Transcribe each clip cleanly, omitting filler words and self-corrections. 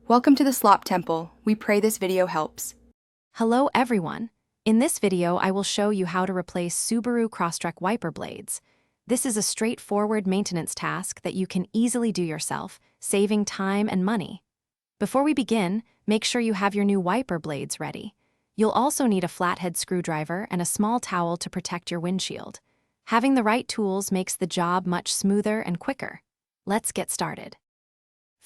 Welcome to the Slop Temple. We pray this video helps. Hello everyone. In this video, I will show you how to replace Subaru Crosstrek wiper blades. This is a straightforward maintenance task that you can easily do yourself, saving time and money. Before we begin, make sure you have your new wiper blades ready. You'll also need a flathead screwdriver and a small towel to protect your windshield. Having the right tools makes the job much smoother and quicker. Let's get started.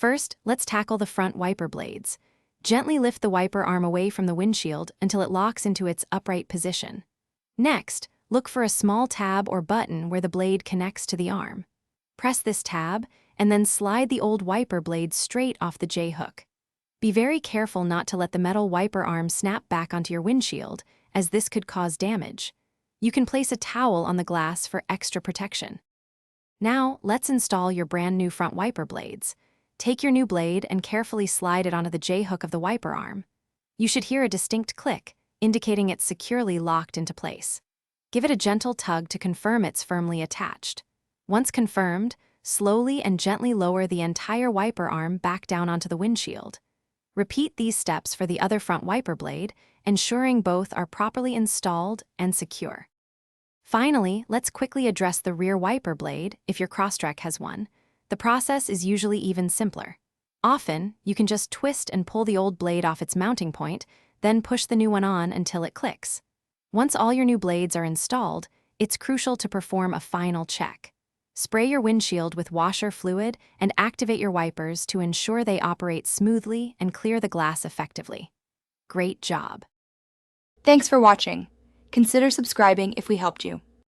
First, let's tackle the front wiper blades. Gently lift the wiper arm away from the windshield until it locks into its upright position. Next, look for a small tab or button where the blade connects to the arm. Press this tab, and then slide the old wiper blade straight off the J-hook. Be very careful not to let the metal wiper arm snap back onto your windshield, as this could cause damage. You can place a towel on the glass for extra protection. Now, let's install your brand new front wiper blades. Take your new blade and carefully slide it onto the J-hook of the wiper arm. You should hear a distinct click, indicating it's securely locked into place. Give it a gentle tug to confirm it's firmly attached. Once confirmed, slowly and gently lower the entire wiper arm back down onto the windshield. Repeat these steps for the other front wiper blade, ensuring both are properly installed and secure. Finally, let's quickly address the rear wiper blade if your Crosstrek has one. The process is usually even simpler. Often, you can just twist and pull the old blade off its mounting point, then push the new one on until it clicks. Once all your new blades are installed, it's crucial to perform a final check. Spray your windshield with washer fluid and activate your wipers to ensure they operate smoothly and clear the glass effectively. Great job! Thanks for watching. Consider subscribing if we helped you.